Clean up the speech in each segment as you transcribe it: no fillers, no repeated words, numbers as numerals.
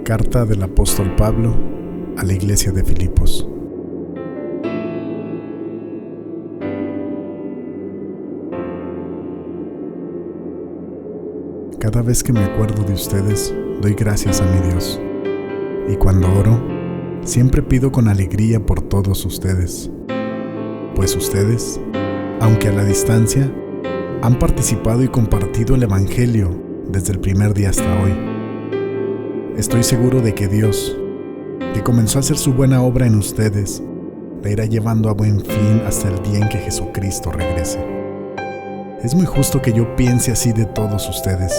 Carta del apóstol Pablo a la iglesia de Filipos. Cada vez que me acuerdo de ustedes, doy gracias a mi Dios. Y cuando oro, siempre pido con alegría por todos ustedes. Pues ustedes, aunque a la distancia, han participado y compartido el Evangelio desde el primer día hasta hoy. Estoy seguro de que Dios, que comenzó a hacer su buena obra en ustedes, la irá llevando a buen fin hasta el día en que Jesucristo regrese. Es muy justo que yo piense así de todos ustedes,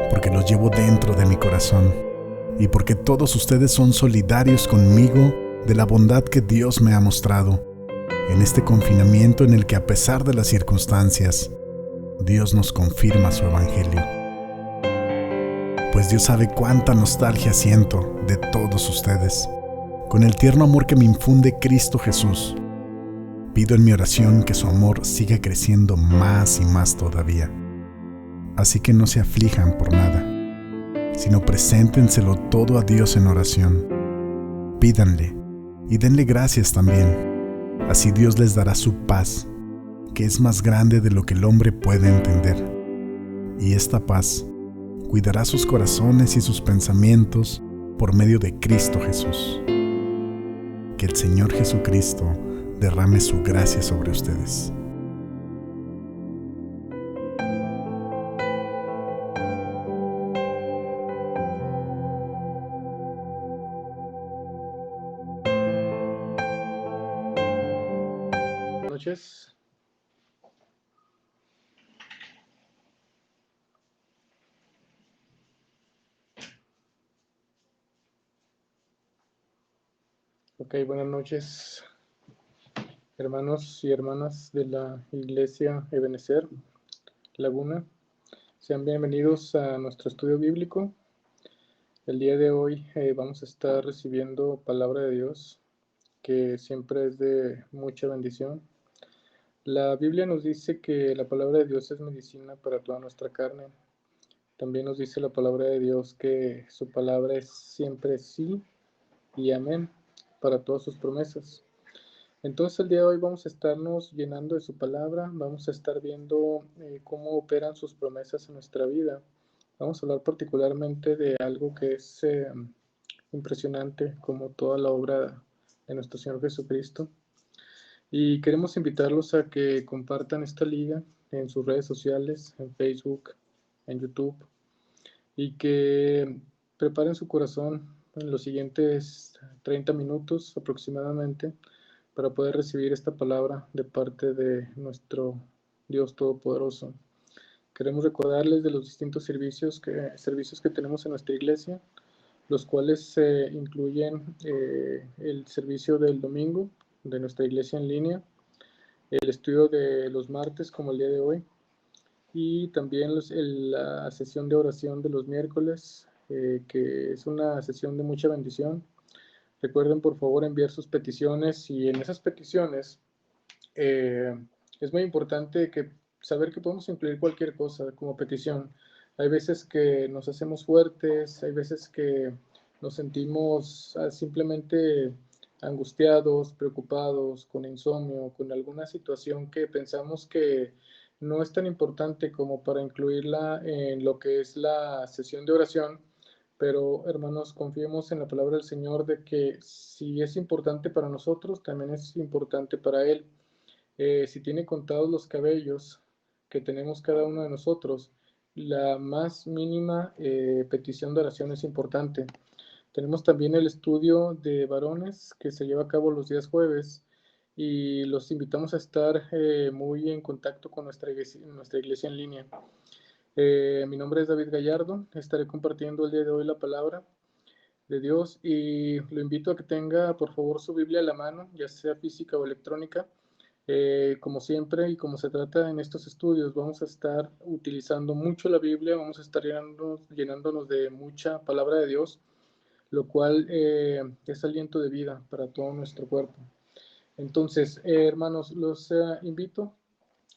porque los llevo dentro de mi corazón y porque todos ustedes son solidarios conmigo de la bondad que Dios me ha mostrado en este confinamiento en el que, a pesar de las circunstancias, Dios nos confirma su Evangelio. Pues Dios sabe cuánta nostalgia siento de todos ustedes, con el tierno amor que me infunde Cristo Jesús. Pido en mi oración que su amor siga creciendo más y más todavía. Así que no se aflijan por nada, sino preséntenselo todo a Dios en oración. Pídanle y denle gracias también. Así Dios les dará su paz, que es más grande de lo que el hombre puede entender. Y esta paz cuidará sus corazones y sus pensamientos por medio de Cristo Jesús. Que el Señor Jesucristo derrame su gracia sobre ustedes. Buenas noches. Buenas noches, hermanos y hermanas de la Iglesia Ebenezer Laguna. Sean bienvenidos a nuestro estudio bíblico. El día de hoy vamos a estar recibiendo palabra de Dios, que siempre es de mucha bendición. La Biblia nos dice que la palabra de Dios es medicina para toda nuestra carne. También nos dice la palabra de Dios que su palabra es siempre sí y amén para todas sus promesas. Entonces el día de hoy vamos a estarnos llenando de su palabra, vamos a estar viendo cómo operan sus promesas en nuestra vida. Vamos a hablar particularmente de algo que es impresionante, como toda la obra de nuestro Señor Jesucristo. Y queremos invitarlos a que compartan esta liga en sus redes sociales, en Facebook, en YouTube, y que preparen su corazón en los siguientes 30 minutos aproximadamente para poder recibir esta palabra de parte de nuestro Dios Todopoderoso. Queremos recordarles de los distintos servicios que tenemos en nuestra iglesia, los cuales incluyen el servicio del domingo de nuestra iglesia en línea, el estudio de los martes como el día de hoy, y también la sesión de oración de los miércoles, que es una sesión de mucha bendición. Recuerden por favor enviar sus peticiones, y en esas peticiones es muy importante saber que podemos incluir cualquier cosa como petición. Hay veces que nos hacemos fuertes, hay veces que nos sentimos simplemente angustiados, preocupados, con insomnio, con alguna situación que pensamos que no es tan importante como para incluirla en lo que es la sesión de oración. Pero, hermanos, confiemos en la palabra del Señor de que si es importante para nosotros, también es importante para Él. Si tiene contados los cabellos que tenemos cada uno de nosotros, la más mínima petición de oración es importante. Tenemos también el estudio de varones que se lleva a cabo los días jueves, y los invitamos a estar muy en contacto con nuestra iglesia en línea. Mi nombre es David Gallardo, estaré compartiendo el día de hoy la palabra de Dios, y lo invito a que tenga por favor su Biblia a la mano, ya sea física o electrónica. Como siempre y como se trata en estos estudios, vamos a estar utilizando mucho la Biblia, vamos a estar llenándonos de mucha palabra de Dios, lo cual es aliento de vida para todo nuestro cuerpo. Entonces, hermanos, los invito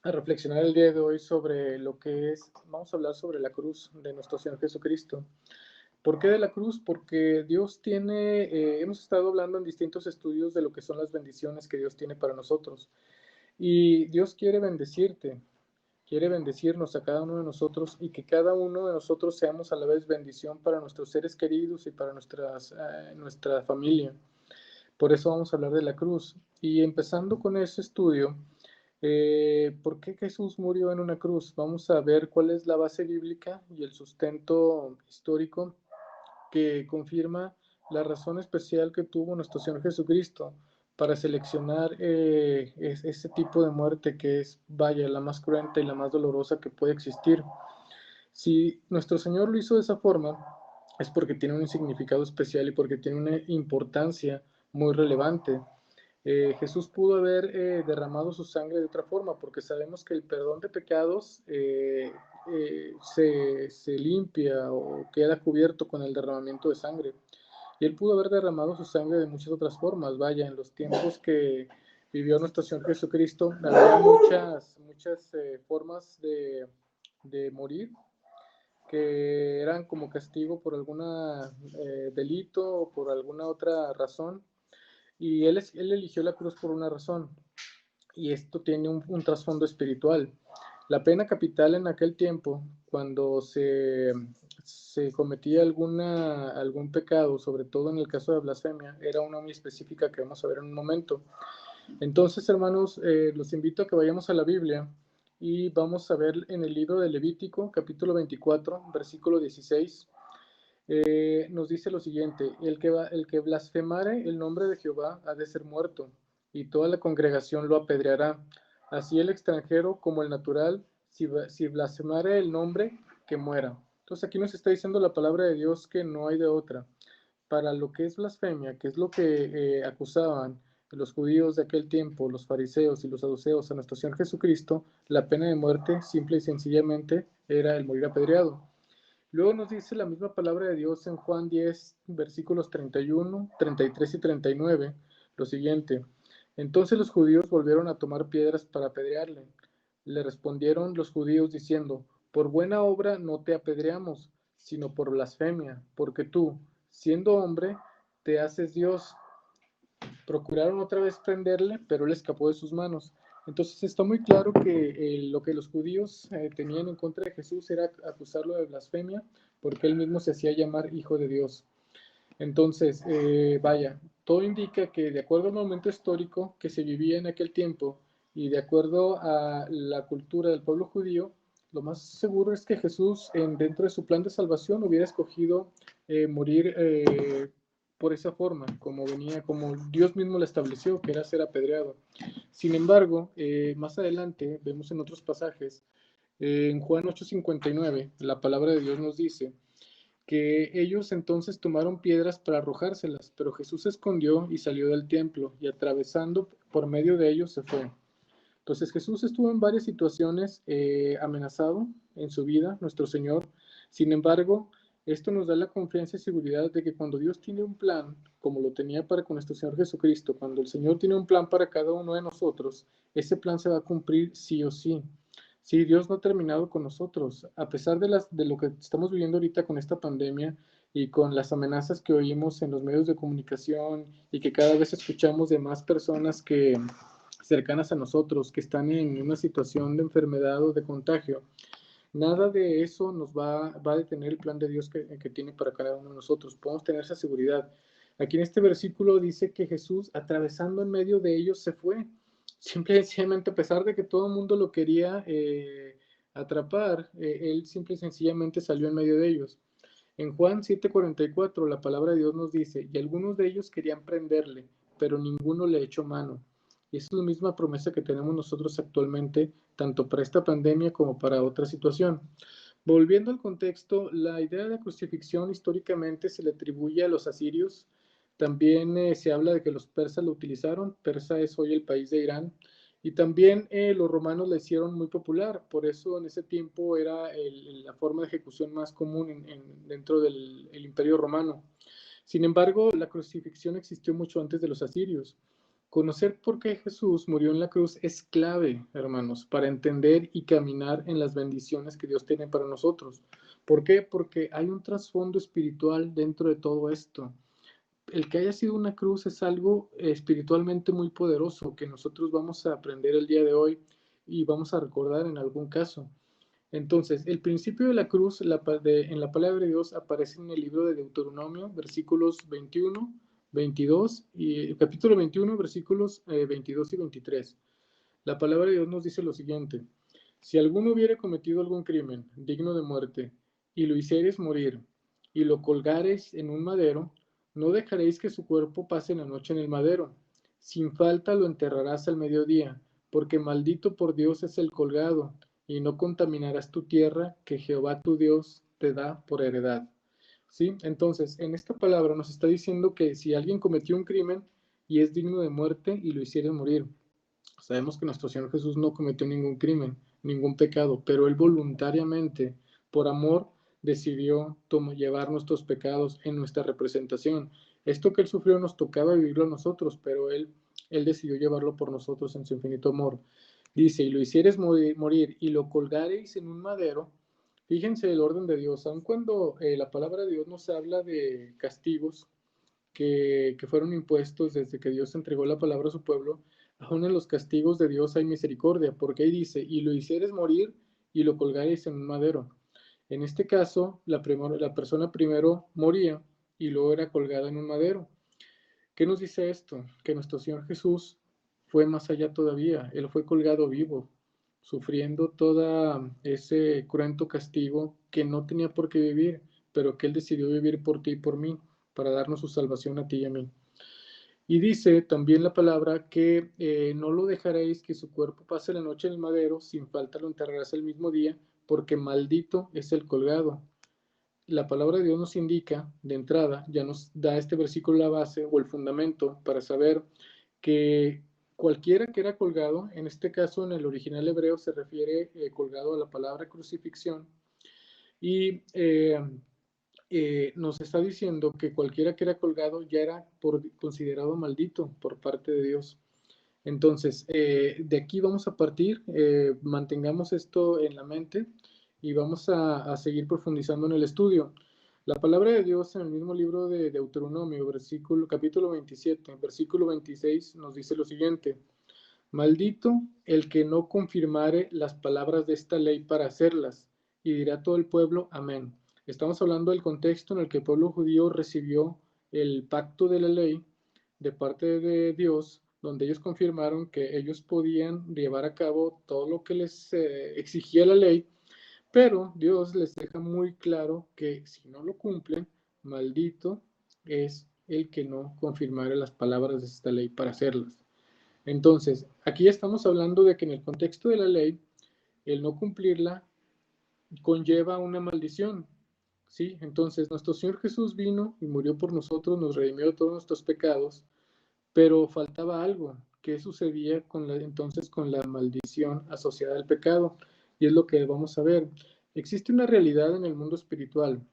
a reflexionar el día de hoy sobre lo que vamos a hablar sobre la cruz de nuestro Señor Jesucristo. ¿Por qué de la cruz? Porque Dios tiene, hemos estado hablando en distintos estudios de lo que son las bendiciones que Dios tiene para nosotros. Y Dios quiere bendecirte, quiere bendecirnos a cada uno de nosotros y que cada uno de nosotros seamos a la vez bendición para nuestros seres queridos y para nuestra familia. Por eso vamos a hablar de la cruz. Y empezando con ese estudio, ¿por qué Jesús murió en una cruz? Vamos a ver cuál es la base bíblica y el sustento histórico que confirma la razón especial que tuvo nuestro Señor Jesucristo para seleccionar ese tipo de muerte que es, vaya, la más cruenta y la más dolorosa que puede existir. Si nuestro Señor lo hizo de esa forma, es porque tiene un significado especial y porque tiene una importancia muy relevante. Jesús pudo haber derramado su sangre de otra forma, porque sabemos que el perdón de pecados se limpia o queda cubierto con el derramamiento de sangre. Y él pudo haber derramado su sangre de muchas otras formas. Vaya, en los tiempos que vivió nuestro Señor Jesucristo, había muchas formas de morir que eran como castigo por algún delito o por alguna otra razón. Y él eligió la cruz por una razón, y esto tiene un trasfondo espiritual. La pena capital en aquel tiempo, cuando se cometía algún pecado, sobre todo en el caso de blasfemia, era una muy específica que vamos a ver en un momento. Entonces, hermanos, los invito a que vayamos a la Biblia y vamos a ver en el libro de Levítico, capítulo 24, versículo 16. Nos dice lo siguiente: el que blasfemare el nombre de Jehová ha de ser muerto, y toda la congregación lo apedreará. Así el extranjero como el natural, si blasfemare el nombre, que muera. Entonces aquí nos está diciendo la palabra de Dios que no hay de otra. Para lo que es blasfemia, que es lo que acusaban los judíos de aquel tiempo, los fariseos y los saduceos a nuestro Señor Jesucristo, la pena de muerte simple y sencillamente era el morir apedreado. Luego nos dice la misma palabra de Dios en Juan 10, versículos 31, 33 y 39, lo siguiente: entonces los judíos volvieron a tomar piedras para apedrearle. Le respondieron los judíos diciendo: por buena obra no te apedreamos, sino por blasfemia, porque tú, siendo hombre, te haces Dios. Procuraron otra vez prenderle, pero él escapó de sus manos. Entonces está muy claro que lo que los judíos tenían en contra de Jesús era acusarlo de blasfemia, porque él mismo se hacía llamar hijo de Dios. Entonces, vaya, todo indica que de acuerdo al momento histórico que se vivía en aquel tiempo y de acuerdo a la cultura del pueblo judío, lo más seguro es que Jesús, dentro de su plan de salvación, hubiera escogido morir por esa forma, como Dios mismo lo estableció, que era ser apedreado. Sin embargo, más adelante vemos en otros pasajes, en Juan 8:59, la palabra de Dios nos dice que ellos entonces tomaron piedras para arrojárselas, pero Jesús se escondió y salió del templo, y atravesando por medio de ellos se fue. Entonces Jesús estuvo en varias situaciones amenazado en su vida, nuestro Señor. Sin embargo, esto nos da la confianza y seguridad de que cuando Dios tiene un plan, como lo tenía para con nuestro Señor Jesucristo, cuando el Señor tiene un plan para cada uno de nosotros, ese plan se va a cumplir sí o sí. Sí, Dios no ha terminado con nosotros. A pesar de lo que estamos viviendo ahorita con esta pandemia y con las amenazas que oímos en los medios de comunicación y que cada vez escuchamos de más personas cercanas a nosotros que están en una situación de enfermedad o de contagio, nada de eso nos va a detener el plan de Dios que tiene para cada uno de nosotros. Podemos tener esa seguridad. Aquí en este versículo dice que Jesús, atravesando en medio de ellos, se fue. Simple y sencillamente, a pesar de que todo el mundo lo quería atrapar, él simple y sencillamente salió en medio de ellos. En Juan 7:44 la palabra de Dios nos dice: y algunos de ellos querían prenderle, pero ninguno le echó mano. Y esa es la misma promesa que tenemos nosotros actualmente, tanto para esta pandemia como para otra situación. Volviendo al contexto, la idea de la crucifixión históricamente se le atribuye a los asirios. También se habla de que los persas lo utilizaron. Persa es hoy el país de Irán. Y también los romanos la hicieron muy popular. Por eso en ese tiempo era la forma de ejecución más común dentro del imperio romano. Sin embargo, la crucifixión existió mucho antes de los asirios. Conocer por qué Jesús murió en la cruz es clave, hermanos, para entender y caminar en las bendiciones que Dios tiene para nosotros. ¿Por qué? Porque hay un trasfondo espiritual dentro de todo esto. El que haya sido una cruz es algo espiritualmente muy poderoso que nosotros vamos a aprender el día de hoy y vamos a recordar en algún caso. Entonces, el principio de la cruz en la palabra de Dios aparece en el libro de Deuteronomio, versículos 21, 22 y capítulo 21, versículos 22 y 23. La palabra de Dios nos dice lo siguiente: si alguno hubiere cometido algún crimen digno de muerte y lo hiciereis morir y lo colgareis en un madero, no dejaréis que su cuerpo pase la noche en el madero. Sin falta lo enterrarás al mediodía, porque maldito por Dios es el colgado, y no contaminarás tu tierra que Jehová tu Dios te da por heredad. ¿Sí? Entonces, en esta palabra nos está diciendo que si alguien cometió un crimen y es digno de muerte y lo hiciera morir, sabemos que nuestro Señor Jesús no cometió ningún crimen, ningún pecado, pero Él voluntariamente, por amor, decidió llevar nuestros pecados en nuestra representación. Esto que Él sufrió nos tocaba vivirlo a nosotros, pero Él decidió llevarlo por nosotros en su infinito amor. Dice, y lo hicieres morir y lo colgareis en un madero. Fíjense el orden de Dios, aun cuando la palabra de Dios nos habla de castigos que fueron impuestos desde que Dios entregó la palabra a su pueblo, aún en los castigos de Dios hay misericordia, porque ahí dice, y lo hicieres morir y lo colgaréis en un madero. En este caso, la persona primero moría y luego era colgada en un madero. ¿Qué nos dice esto? Que nuestro Señor Jesús fue más allá todavía. Él fue colgado vivo, sufriendo todo ese cruento castigo que no tenía por qué vivir, pero que Él decidió vivir por ti y por mí, para darnos su salvación a ti y a mí. Y dice también la palabra que no lo dejaréis que su cuerpo pase la noche en el madero, sin falta lo enterrarás el mismo día, porque maldito es el colgado. La palabra de Dios nos indica de entrada, ya nos da este versículo la base o el fundamento para saber que cualquiera que era colgado, en este caso en el original hebreo se refiere colgado a la palabra crucifixión, y nos está diciendo que cualquiera que era colgado ya era considerado maldito por parte de Dios. Entonces, de aquí vamos a partir, mantengamos esto en la mente y vamos a seguir profundizando en el estudio. La palabra de Dios en el mismo libro de Deuteronomio, capítulo 27, versículo 26, nos dice lo siguiente: maldito el que no confirmare las palabras de esta ley para hacerlas, y dirá todo el pueblo, amén. Estamos hablando del contexto en el que el pueblo judío recibió el pacto de la ley de parte de Dios, donde ellos confirmaron que ellos podían llevar a cabo todo lo que les exigía la ley, pero Dios les deja muy claro que si no lo cumplen, maldito es el que no confirmare las palabras de esta ley para hacerlas. Entonces, aquí estamos hablando de que en el contexto de la ley, el no cumplirla conlleva una maldición, ¿sí? Entonces, nuestro Señor Jesús vino y murió por nosotros, nos redimió de todos nuestros pecados, pero faltaba algo. ¿Qué sucedía entonces con la maldición asociada al pecado? Y es lo que vamos a ver. Existe una realidad en el mundo espiritual.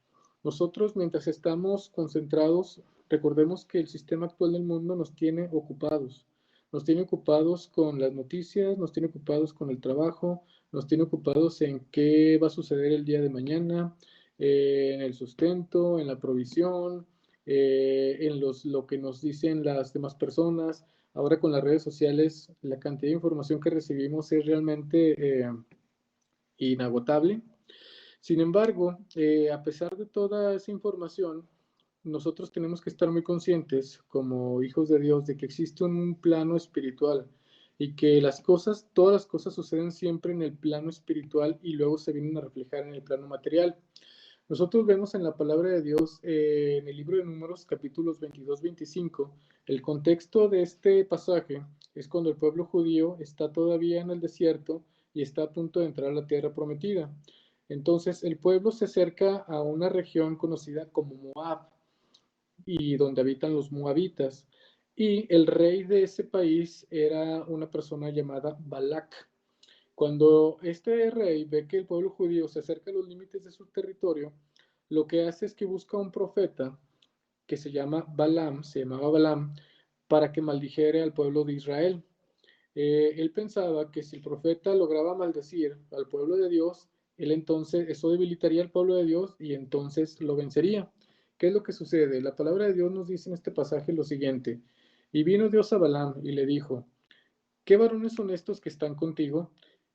Nosotros, mientras estamos concentrados, recordemos que el sistema actual del mundo nos tiene ocupados. Nos tiene ocupados con las noticias, nos tiene ocupados con el trabajo, nos tiene ocupados en qué va a suceder el día de mañana, en el sustento, en la provisión, en lo que nos dicen las demás personas. Ahora con las redes sociales, la cantidad de información que recibimos es realmente inagotable. Sin embargo, a pesar de toda esa información, nosotros tenemos que estar muy conscientes como hijos de Dios de que existe un plano espiritual y que todas las cosas suceden siempre en el plano espiritual y luego se vienen a reflejar en el plano material. Nosotros vemos en la palabra de Dios, en el libro de Números, capítulos 22-25, el contexto de este pasaje es cuando el pueblo judío está todavía en el desierto y está a punto de entrar a la tierra prometida. Entonces el pueblo se acerca a una región conocida como Moab y donde habitan los moabitas. Y el rey de ese país era una persona llamada Balac. Cuando este rey ve que el pueblo judío se acerca a los límites de su territorio, lo que hace es que busca un profeta que se llamaba Balaam, para que maldijere al pueblo de Israel. Él pensaba que si el profeta lograba maldecir al pueblo de Dios, Eso debilitaría al pueblo de Dios y entonces lo vencería. ¿Qué es lo que sucede? La palabra de Dios nos dice en este pasaje lo siguiente: y vino Dios a Balaam y le dijo, ¿qué varones son estos que están contigo?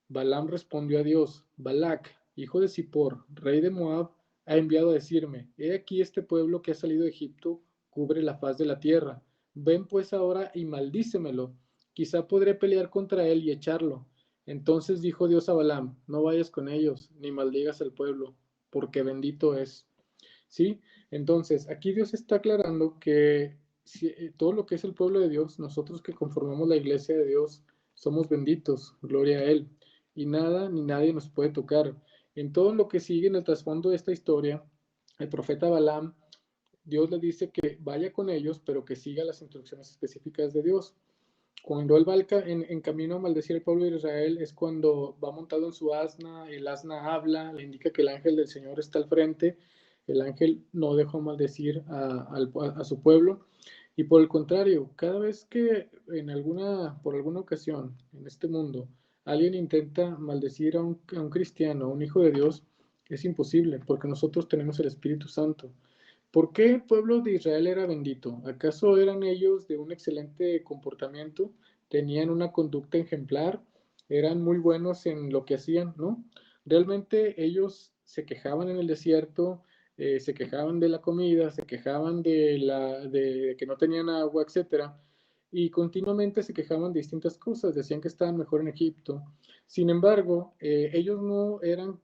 Balaam respondió a Dios, Balac, hijo de Zippor, rey de Moab, ha enviado a decirme, he aquí este pueblo que ha salido de Egipto cubre la faz de la tierra. Ven pues ahora y maldícemelo. Quizá podré pelear contra él y echarlo. Entonces dijo Dios a Balaam, no vayas con ellos, ni maldigas al pueblo, porque bendito es. ¿Sí? Entonces, aquí Dios está aclarando que todo lo que es el pueblo de Dios, nosotros que conformamos la iglesia de Dios, somos benditos, gloria a Él, y nada ni nadie nos puede tocar. En todo lo que sigue en el trasfondo de esta historia, el profeta Balaam, Dios le dice que vaya con ellos, pero que siga las instrucciones específicas de Dios. Cuando él va en camino a maldecir al pueblo de Israel, es cuando va montado en su asna, el asna habla, le indica que el ángel del Señor está al frente, el ángel no dejó maldecir a su pueblo, y por el contrario, cada vez que por alguna ocasión en este mundo alguien intenta maldecir a un cristiano, a un hijo de Dios, es imposible, porque nosotros tenemos el Espíritu Santo. ¿Por qué el pueblo de Israel era bendito? ¿Acaso eran ellos de un excelente comportamiento? ¿Tenían una conducta ejemplar? ¿Eran muy buenos en lo que hacían? ¿No? Realmente ellos se quejaban en el desierto, se quejaban de la comida, se quejaban de que no tenían agua, etcétera, y continuamente se quejaban de distintas cosas, decían que estaban mejor en Egipto. Sin embargo, ellos no eran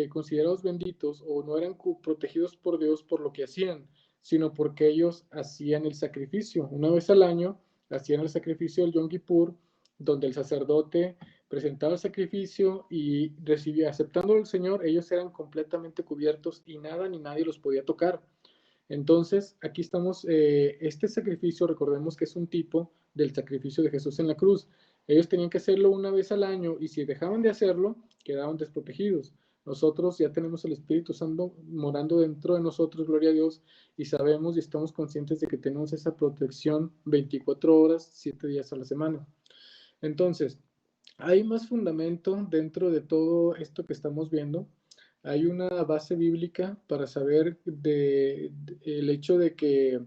considerados benditos o no eran protegidos por Dios por lo que hacían, sino porque ellos hacían el sacrificio. Una vez al año hacían el sacrificio del Yom Kippur, donde el sacerdote presentaba el sacrificio y recibía, aceptándolo el Señor, ellos eran completamente cubiertos y nada ni nadie los podía tocar. Entonces, aquí estamos, este sacrificio, recordemos que es un tipo del sacrificio de Jesús en la cruz. Ellos tenían que hacerlo una vez al año y si dejaban de hacerlo, quedaban desprotegidos. Nosotros ya tenemos el Espíritu Santo morando dentro de nosotros, gloria a Dios, y sabemos y estamos conscientes de que tenemos esa protección 24 horas, 7 días a la semana. Entonces, hay más fundamento dentro de todo esto que estamos viendo. Hay una base bíblica para saber el hecho de que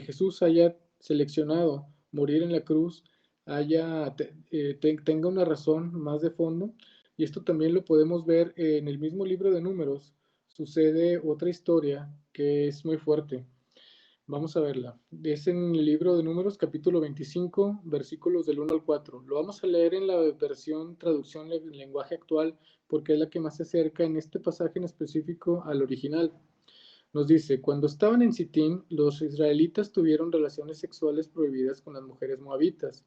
Jesús haya seleccionado morir en la cruz, tenga una razón más de fondo. Y esto también lo podemos ver en el mismo libro de Números. Sucede otra historia que es muy fuerte. Vamos a verla. Es en el libro de Números, capítulo 25, versículos del 1 al 4. Lo vamos a leer en la versión traducción en lenguaje actual porque es la que más se acerca en este pasaje en específico al original. Nos dice, cuando estaban en Sittim, los israelitas tuvieron relaciones sexuales prohibidas con las mujeres moabitas.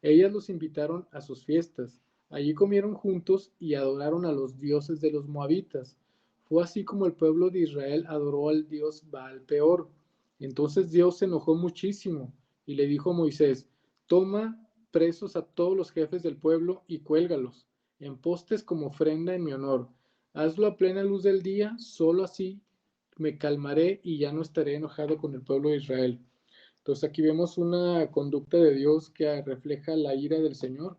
Ellas los invitaron a sus fiestas. Allí comieron juntos y adoraron a los dioses de los moabitas. Fue así como el pueblo de Israel adoró al dios Baal Peor. Entonces Dios se enojó muchísimo y le dijo a Moisés, toma presos a todos los jefes del pueblo y cuélgalos en postes como ofrenda en mi honor. Hazlo a plena luz del día, solo así me calmaré y ya no estaré enojado con el pueblo de Israel. Entonces aquí vemos una conducta de Dios que refleja la ira del Señor.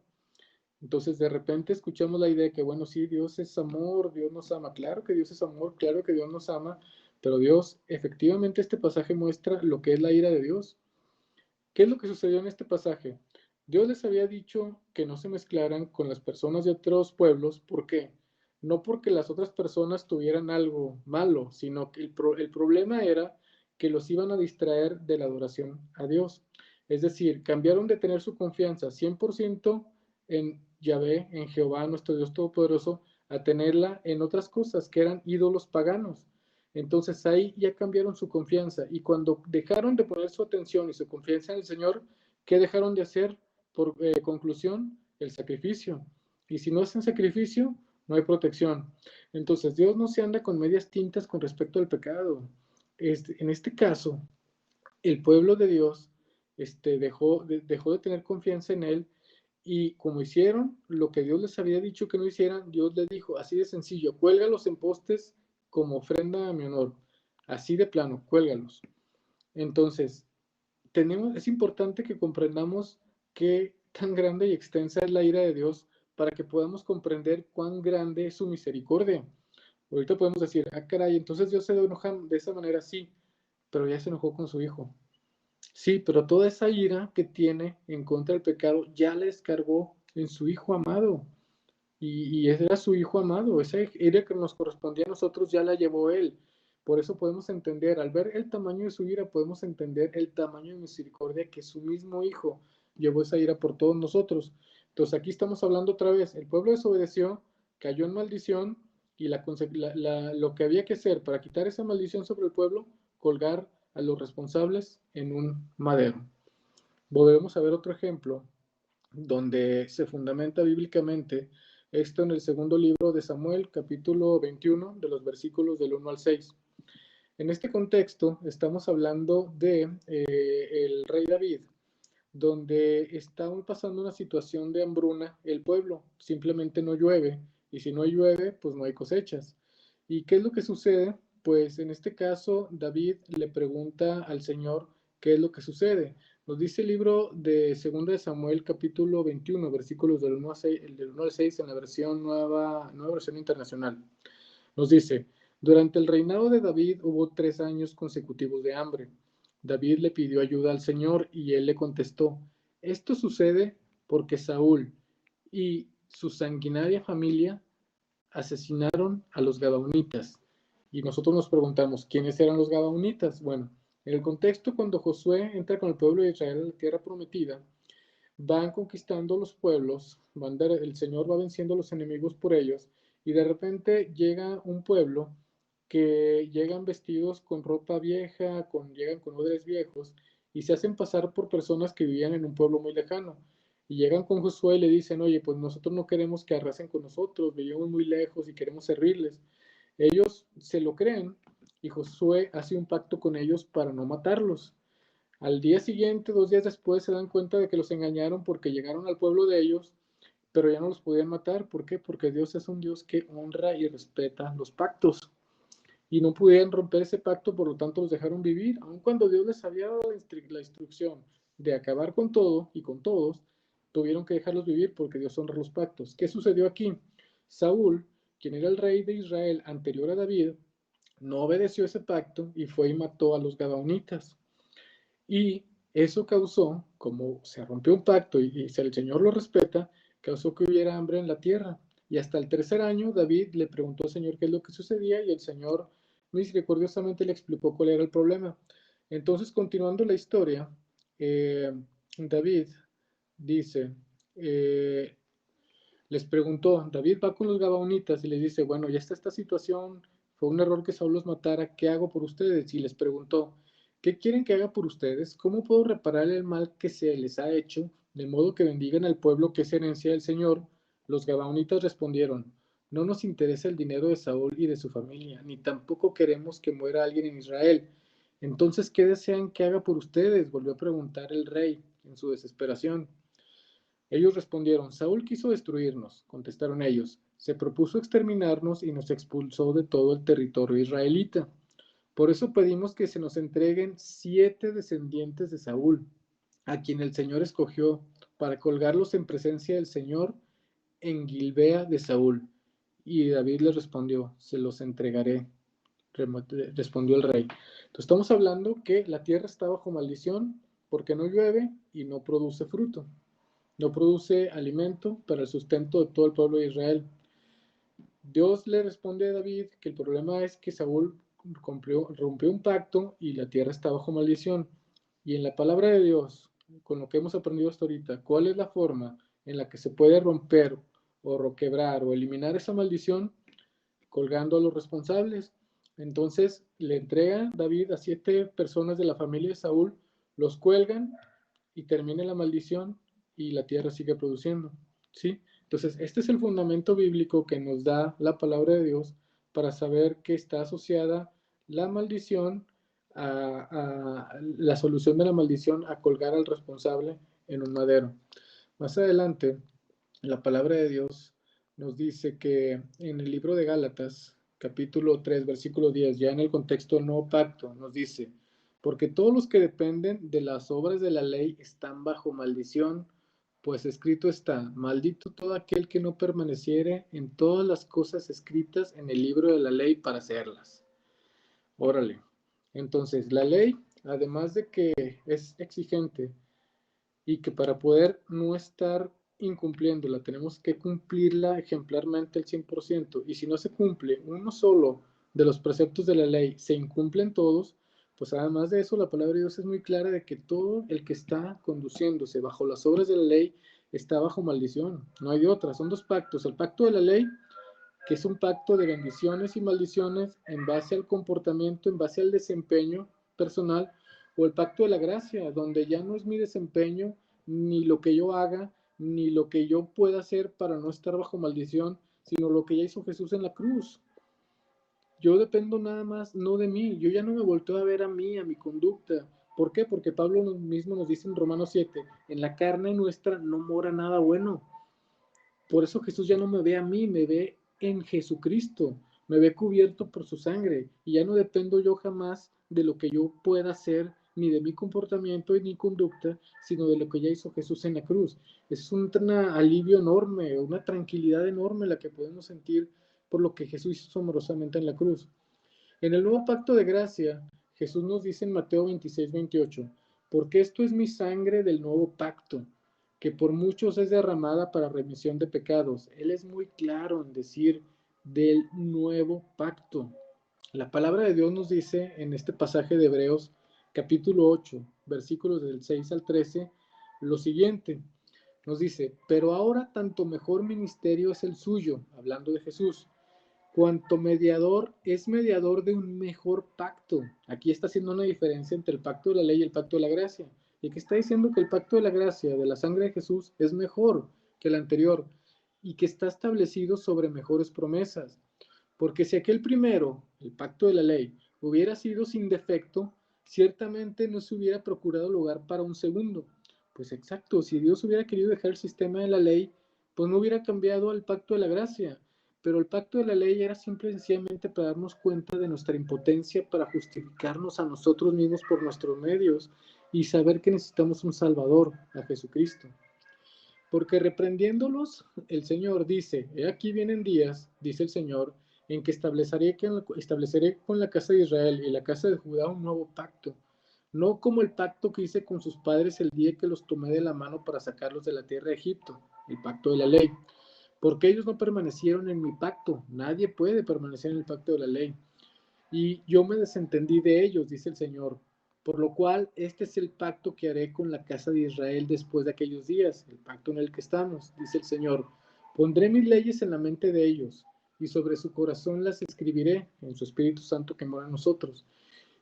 Entonces de repente escuchamos la idea de que, bueno, sí, Dios es amor, Dios nos ama. Claro que Dios es amor, claro que Dios nos ama, pero Dios, efectivamente este pasaje muestra lo que es la ira de Dios. ¿Qué es lo que sucedió en este pasaje? Dios les había dicho que no se mezclaran con las personas de otros pueblos. ¿Por qué? No porque las otras personas tuvieran algo malo, sino que el problema era que los iban a distraer de la adoración a Dios. Es decir, cambiaron de tener su confianza 100% en Yahvé, en Jehová, nuestro Dios Todopoderoso, a tenerla en otras cosas que eran ídolos paganos. Entonces ahí ya cambiaron su confianza y cuando dejaron de poner su atención y su confianza en el Señor, ¿qué dejaron de hacer? Por conclusión, el sacrificio. Y si no hacen sacrificio, no hay protección. Entonces Dios no se anda con medias tintas con respecto al pecado. En este caso, el pueblo de Dios dejó de tener confianza en Él y como hicieron lo que Dios les había dicho que no hicieran, Dios les dijo, así de sencillo, cuélgalos en postes como ofrenda a mi honor. Así de plano, cuélgalos. Entonces, es importante que comprendamos qué tan grande y extensa es la ira de Dios, para que podamos comprender cuán grande es su misericordia. Ahorita podemos decir, ah, caray, entonces Dios se enoja de esa manera, sí, pero ya se enojó con su hijo. Sí, pero toda esa ira que tiene en contra del pecado ya la descargó en su hijo amado. Y ese era su hijo amado, esa ira que nos correspondía a nosotros ya la llevó él. Por eso podemos entender, al ver el tamaño de su ira, podemos entender el tamaño de misericordia que su mismo hijo llevó esa ira por todos nosotros. Entonces aquí estamos hablando otra vez, el pueblo desobedeció, cayó en maldición y lo que había que hacer para quitar esa maldición sobre el pueblo, colgar a los responsables en un madero. Volvemos a ver otro ejemplo donde se fundamenta bíblicamente esto en el segundo libro de Samuel, capítulo 21, de los versículos del 1 al 6. En este contexto estamos hablando de el rey David, donde está pasando una situación de hambruna el pueblo, simplemente no llueve, y si no llueve, pues no hay cosechas. ¿Y qué es lo que sucede? Pues en este caso David le pregunta al Señor qué es lo que sucede. Nos dice el libro de 2 de Samuel, capítulo 21, versículos del 1 al 6, del 1 al 6 en la versión nueva versión internacional. Nos dice, durante el reinado de David hubo 3 años consecutivos de hambre. David le pidió ayuda al Señor y él le contestó, esto sucede porque Saúl y su sanguinaria familia asesinaron a los gabaonitas. Y nosotros nos preguntamos, ¿quiénes eran los gabaonitas? Bueno, en el contexto, cuando Josué entra con el pueblo de Israel a la tierra prometida, van conquistando los pueblos, el Señor va venciendo a los enemigos por ellos, y de repente llega un pueblo que llegan vestidos con ropa vieja, llegan con odres viejos, y se hacen pasar por personas que vivían en un pueblo muy lejano. Y llegan con Josué y le dicen, oye, pues nosotros no queremos que arrasen con nosotros, vivimos muy lejos y queremos servirles. Ellos se lo creen y Josué hace un pacto con ellos para no matarlos. Al día siguiente, 2 días después, se dan cuenta de que los engañaron porque llegaron al pueblo de ellos, pero ya no los podían matar. ¿Por qué? Porque Dios es un Dios que honra y respeta los pactos. Y no pudieron romper ese pacto, por lo tanto los dejaron vivir. Aun cuando Dios les había dado la instrucción de acabar con todo y con todos, tuvieron que dejarlos vivir porque Dios honra los pactos. ¿Qué sucedió aquí? Saúl, quien era el rey de Israel anterior a David, no obedeció ese pacto y fue y mató a los gabaonitas. Y eso causó, como se rompió un pacto y si el Señor lo respeta, causó que hubiera hambre en la tierra. Y hasta el tercer año, David le preguntó al Señor qué es lo que sucedía y el Señor misericordiosamente le explicó cuál era el problema. Entonces, continuando la historia, David dice, eh, les preguntó, David va con los gabaonitas y les dice, bueno, ya está esta situación, fue un error que Saúl los matara, ¿qué hago por ustedes? Y les preguntó, ¿qué quieren que haga por ustedes? ¿Cómo puedo reparar el mal que se les ha hecho, de modo que bendigan al pueblo que es herencia del Señor? Los gabaonitas respondieron, no nos interesa el dinero de Saúl y de su familia, ni tampoco queremos que muera alguien en Israel. Entonces, ¿qué desean que haga por ustedes? Volvió a preguntar el rey en su desesperación. Ellos respondieron, Saúl quiso destruirnos, contestaron ellos, se propuso exterminarnos y nos expulsó de todo el territorio israelita. Por eso pedimos que se nos entreguen 7 descendientes de Saúl, a quien el Señor escogió, para colgarlos en presencia del Señor en Gilbea de Saúl. Y David le respondió, se los entregaré, respondió el rey. Entonces estamos hablando que la tierra está bajo maldición porque no llueve y no produce fruto. No produce alimento para el sustento de todo el pueblo de Israel. Dios le responde a David que el problema es que Saúl rompió un pacto y la tierra está bajo maldición. Y en la palabra de Dios, con lo que hemos aprendido hasta ahorita, ¿cuál es la forma en la que se puede romper o quebrar o eliminar esa maldición? Colgando a los responsables. Entonces le entrega David a 7 personas de la familia de Saúl, los cuelgan y termina la maldición y la tierra sigue produciendo, ¿sí? Entonces, este es el fundamento bíblico que nos da la palabra de Dios para saber que está asociada la maldición a la solución de la maldición a colgar al responsable en un madero. Más adelante, la palabra de Dios nos dice que en el libro de Gálatas, capítulo 3, versículo 10, ya en el contexto no pacto, nos dice, porque todos los que dependen de las obras de la ley están bajo maldición, Pues escrito está, maldito todo aquel que no permaneciere en todas las cosas escritas en el libro de la ley para hacerlas. Órale. Entonces, la ley, además de que es exigente y que para poder no estar incumpliéndola, tenemos que cumplirla ejemplarmente al 100%, y si no se cumple uno solo de los preceptos de la ley, se incumplen todos, pues además de eso, la palabra de Dios es muy clara de que todo el que está conduciéndose bajo las obras de la ley está bajo maldición. No hay de otra. Son dos pactos. El pacto de la ley, que es un pacto de bendiciones y maldiciones en base al comportamiento, en base al desempeño personal, o el pacto de la gracia, donde ya no es mi desempeño, ni lo que yo haga, ni lo que yo pueda hacer para no estar bajo maldición, sino lo que ya hizo Jesús en la cruz. Yo dependo nada más, no de mí, yo ya no me volteo a ver a mí, a mi conducta. ¿Por qué? Porque Pablo mismo nos dice en Romanos 7, en la carne nuestra no mora nada bueno. Por eso Jesús ya no me ve a mí, me ve en Jesucristo, me ve cubierto por su sangre, y ya no dependo yo jamás de lo que yo pueda hacer, ni de mi comportamiento y mi conducta, sino de lo que ya hizo Jesús en la cruz. Es un alivio enorme, una tranquilidad enorme la que podemos sentir por lo que Jesús hizo amorosamente en la cruz. En el nuevo pacto de gracia, Jesús nos dice en Mateo 26-28, porque esto es mi sangre del nuevo pacto, que por muchos es derramada para remisión de pecados. Él es muy claro en decir del nuevo pacto. La palabra de Dios nos dice en este pasaje de Hebreos, capítulo 8, versículos del 6 al 13, lo siguiente. Nos dice, pero ahora tanto mejor ministerio es el suyo, hablando de Jesús, cuanto mediador es mediador de un mejor pacto. Aquí está haciendo una diferencia entre el pacto de la ley y el pacto de la gracia. Y que está diciendo que el pacto de la gracia, de la sangre de Jesús, es mejor que el anterior y que está establecido sobre mejores promesas. Porque si aquel primero, el pacto de la ley, hubiera sido sin defecto, ciertamente no se hubiera procurado lugar para un segundo. Pues exacto, si Dios hubiera querido dejar el sistema de la ley, pues no hubiera cambiado al pacto de la gracia. Pero el pacto de la ley era simple y sencillamente para darnos cuenta de nuestra impotencia para justificarnos a nosotros mismos por nuestros medios y saber que necesitamos un Salvador, a Jesucristo. Porque reprendiéndolos, el Señor dice, he aquí vienen días, dice el Señor, en que estableceré con la casa de Israel y la casa de Judá un nuevo pacto, no como el pacto que hice con sus padres el día que los tomé de la mano para sacarlos de la tierra de Egipto, el pacto de la ley, porque ellos no permanecieron en mi pacto, nadie puede permanecer en el pacto de la ley, y yo me desentendí de ellos, dice el Señor. Por lo cual, este es el pacto que haré con la casa de Israel después de aquellos días, el pacto en el que estamos, dice el Señor. Pondré mis leyes en la mente de ellos, y sobre su corazón las escribiré, en su Espíritu Santo que mora en nosotros.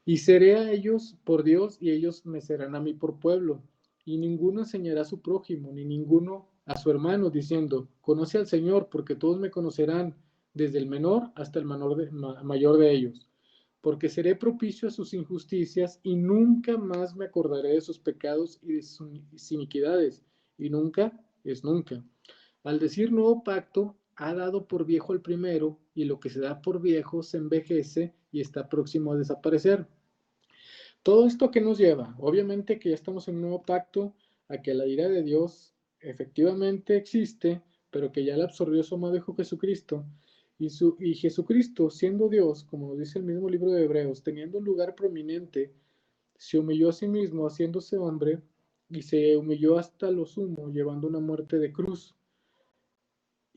Y seré a ellos por Dios, y ellos me serán a mí por pueblo. Y ninguno enseñará a su prójimo, ni ninguno a su hermano, diciendo, conoce al Señor, porque todos me conocerán, desde el menor hasta el mayor de ellos, porque seré propicio a sus injusticias y nunca más me acordaré de sus pecados y de sus iniquidades, y nunca es nunca. Al decir nuevo pacto, ha dado por viejo el primero, y lo que se da por viejo se envejece y está próximo a desaparecer. ¿Todo esto a qué nos lleva? Obviamente que ya estamos en un nuevo pacto, a que la ira de Dios efectivamente existe, pero que ya la absorbió su amado Hijo Jesucristo. Y Jesucristo, siendo Dios, como nos dice el mismo libro de Hebreos, teniendo un lugar prominente, se humilló a sí mismo, haciéndose hombre, y se humilló hasta lo sumo, llevando una muerte de cruz.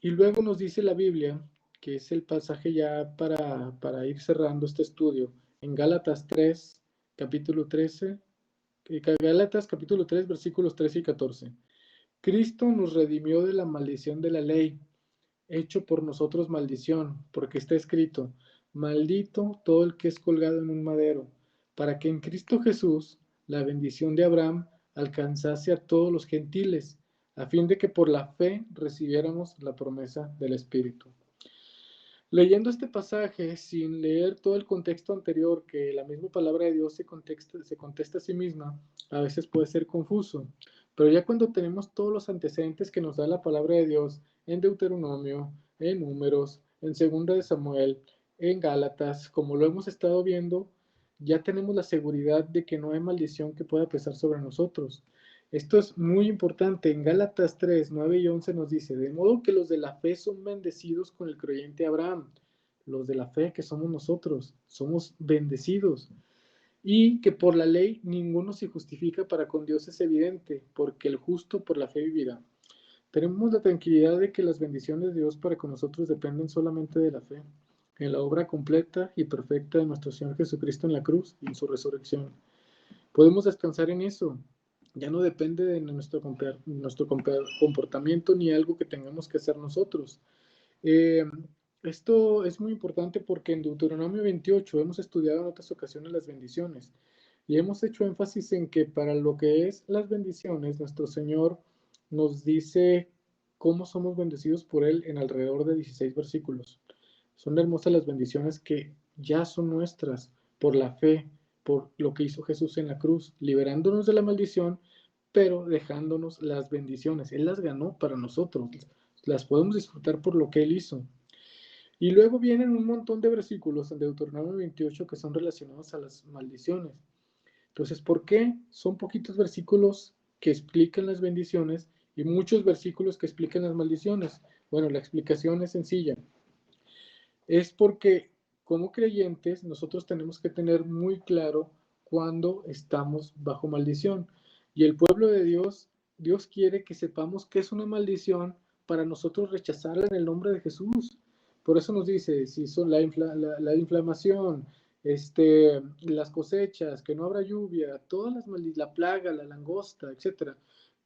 Y luego nos dice la Biblia, que es el pasaje ya para ir cerrando este estudio, en Gálatas 3, capítulo 13, Gálatas capítulo 3, versículos 13 y 14. Cristo nos redimió de la maldición de la ley, hecho por nosotros maldición, porque está escrito, maldito todo el que es colgado en un madero, para que en Cristo Jesús la bendición de Abraham alcanzase a todos los gentiles, a fin de que por la fe recibiéramos la promesa del Espíritu. Leyendo este pasaje sin leer todo el contexto anterior, que la misma palabra de Dios se contesta a sí misma, a veces puede ser confuso. Pero ya cuando tenemos todos los antecedentes que nos da la palabra de Dios en Deuteronomio, en Números, en Segunda de Samuel, en Gálatas, como lo hemos estado viendo, ya tenemos la seguridad de que no hay maldición que pueda pesar sobre nosotros. Esto es muy importante. En Gálatas 3, 9 y 11 nos dice, de modo que los de la fe son bendecidos con el creyente Abraham. Los de la fe que somos nosotros, somos bendecidos. Y que por la ley ninguno se justifica para con Dios es evidente, porque el justo por la fe vivirá. Tenemos la tranquilidad de que las bendiciones de Dios para con nosotros dependen solamente de la fe, en la obra completa y perfecta de nuestro Señor Jesucristo en la cruz y en su resurrección. Podemos descansar en eso. Ya no depende de nuestro comportamiento ni algo que tengamos que hacer nosotros. Eh, Esto es muy importante porque en Deuteronomio 28 hemos estudiado en otras ocasiones las bendiciones y hemos hecho énfasis en que para lo que es las bendiciones, nuestro Señor nos dice cómo somos bendecidos por Él en alrededor de 16 versículos. Son hermosas las bendiciones que ya son nuestras por la fe, por lo que hizo Jesús en la cruz, liberándonos de la maldición, pero dejándonos las bendiciones. Él las ganó para nosotros, las podemos disfrutar por lo que Él hizo. Y luego vienen un montón de versículos en Deuteronomio 28 que son relacionados a las maldiciones. Entonces, ¿por qué son poquitos versículos que explican las bendiciones y muchos versículos que explican las maldiciones? Bueno, la explicación es sencilla. Es porque como creyentes nosotros tenemos que tener muy claro cuando estamos bajo maldición. Y el pueblo de Dios, Dios quiere que sepamos que es una maldición para nosotros rechazarla en el nombre de Jesús. Por eso nos dice, si son la inflamación, las cosechas, que no habrá lluvia, todas las la plaga, la langosta, etcétera,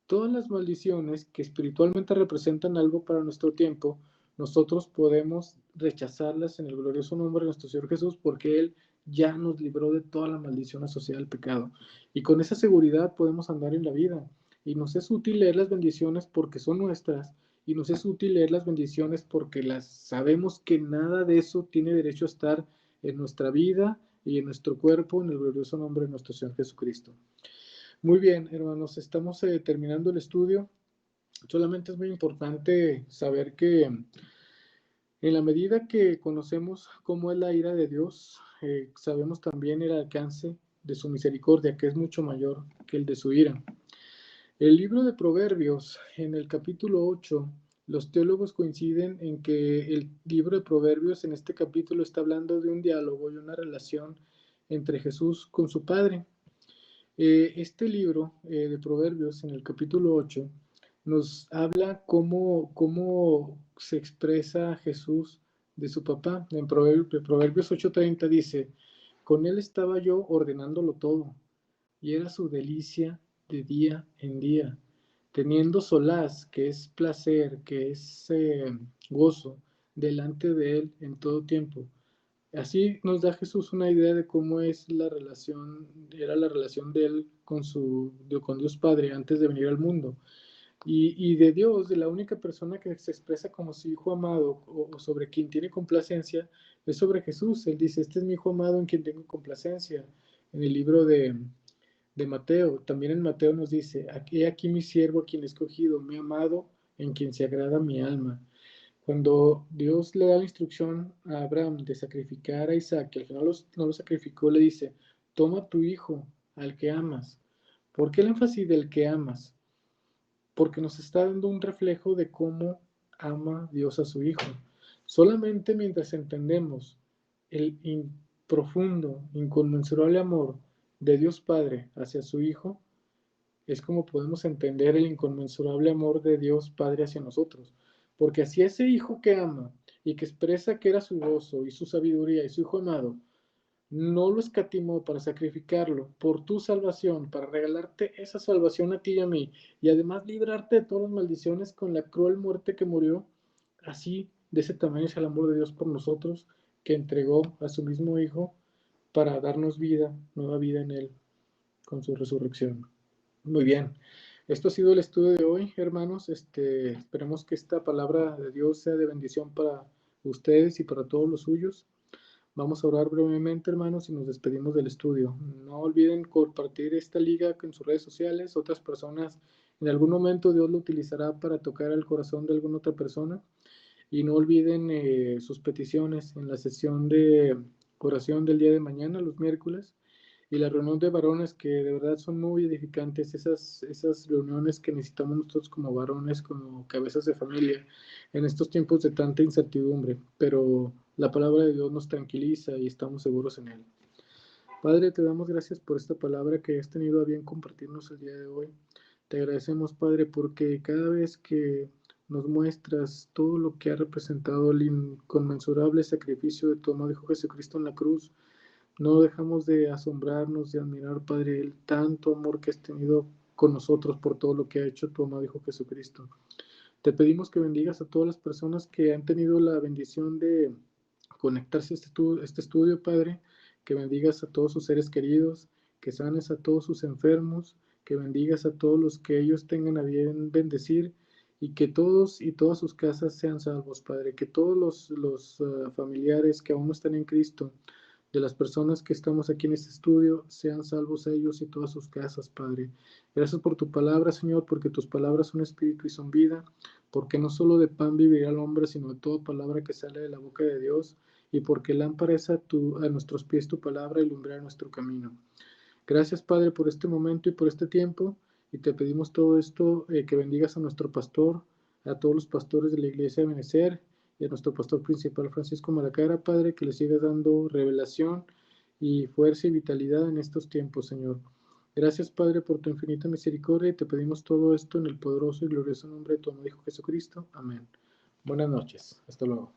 todas las maldiciones que espiritualmente representan algo para nuestro tiempo, nosotros podemos rechazarlas en el glorioso nombre de nuestro Señor Jesús porque Él ya nos libró de toda la maldición asociada al pecado. Y con esa seguridad podemos andar en la vida. Y nos es útil leer las bendiciones porque son nuestras. Y nos es útil leer las bendiciones porque las sabemos que nada de eso tiene derecho a estar en nuestra vida y en nuestro cuerpo en el glorioso nombre de nuestro Señor Jesucristo. Muy bien, hermanos, estamos terminando el estudio. Solamente es muy importante saber que en la medida que conocemos cómo es la ira de Dios, sabemos también el alcance de su misericordia, que es mucho mayor que el de su ira. El libro de Proverbios, en el capítulo 8, los teólogos coinciden en que el libro de Proverbios en este capítulo está hablando de un diálogo y una relación entre Jesús con su Padre. Este libro de Proverbios, en el capítulo 8, nos habla cómo se expresa Jesús de su papá. En Proverbios 8:30 dice, con él estaba yo ordenándolo todo, y era su delicia de día en día, teniendo solaz, que es placer, que es gozo, delante de él en todo tiempo. Así nos da Jesús una idea de cómo es la relación, era la relación de él con Dios Padre antes de venir al mundo. Y de Dios, de la única persona que se expresa como su hijo amado o sobre quien tiene complacencia, es sobre Jesús. Él dice, este es mi hijo amado en quien tengo complacencia. En el libro de Mateo, también en Mateo nos dice, aquí mi siervo a quien he escogido, mi amado en quien se agrada mi alma. Cuando Dios le da la instrucción a Abraham de sacrificar a Isaac, que al final no lo sacrificó, le dice, toma tu hijo, al que amas. ¿Por qué el énfasis del que amas? Porque nos está dando un reflejo de cómo ama Dios a su hijo. Solamente mientras entendemos el profundo, inconmensurable amor de Dios Padre hacia su hijo, es como podemos entender el inconmensurable amor de Dios Padre hacia nosotros. Porque así ese hijo que ama y que expresa que era su gozo y su sabiduría y su hijo amado, no lo escatimó para sacrificarlo por tu salvación, para regalarte esa salvación a ti y a mí, y además librarte de todas las maldiciones con la cruel muerte que murió, así de ese tamaño es el amor de Dios por nosotros, que entregó a su mismo Hijo para darnos vida, nueva vida en Él, con su resurrección. Muy bien. Esto ha sido el estudio de hoy, hermanos. Esperemos que esta palabra de Dios sea de bendición para ustedes y para todos los suyos. Vamos a orar brevemente, hermanos, y nos despedimos del estudio. No olviden compartir esta liga en sus redes sociales. Otras personas, en algún momento Dios lo utilizará para tocar el corazón de alguna otra persona. Y no olviden sus peticiones en la sesión de oración del día de mañana, los miércoles. y la reunión de varones que de verdad son muy edificantes, esas reuniones que necesitamos nosotros como varones, como cabezas de familia, en estos tiempos de tanta incertidumbre, pero la palabra de Dios nos tranquiliza y estamos seguros en él. Padre, te damos gracias por esta palabra que has tenido a bien compartirnos el día de hoy. Te agradecemos, Padre, porque cada vez que nos muestras todo lo que ha representado el inconmensurable sacrificio de tu amado Hijo Jesucristo en la cruz, no dejamos de asombrarnos, de admirar, Padre, el tanto amor que has tenido con nosotros por todo lo que ha hecho tu amado Hijo Jesucristo. Te pedimos que bendigas a todas las personas que han tenido la bendición de conectarse a este estudio, Padre, que bendigas a todos sus seres queridos, que sanes a todos sus enfermos, que bendigas a todos los que ellos tengan a bien bendecir y que todos y todas sus casas sean salvos, Padre, que todos los familiares que aún no están en Cristo, de las personas que estamos aquí en este estudio, sean salvos ellos y todas sus casas, Padre. Gracias por tu palabra, Señor, porque tus palabras son espíritu y son vida, porque no solo de pan vivirá el hombre, sino de toda palabra que sale de la boca de Dios, y porque lámpara es a nuestros pies tu palabra y lumbrera nuestro camino. Gracias, Padre, por este momento y por este tiempo, y te pedimos todo esto, que bendigas a nuestro pastor, a todos los pastores de la iglesia de Benecer, y a nuestro pastor principal, Francisco Malacara, Padre, que le sigas dando revelación y fuerza y vitalidad en estos tiempos, Señor. Gracias, Padre, por tu infinita misericordia, y te pedimos todo esto en el poderoso y glorioso nombre de tu amado Hijo Jesucristo. Amén. Buenas noches. Hasta luego.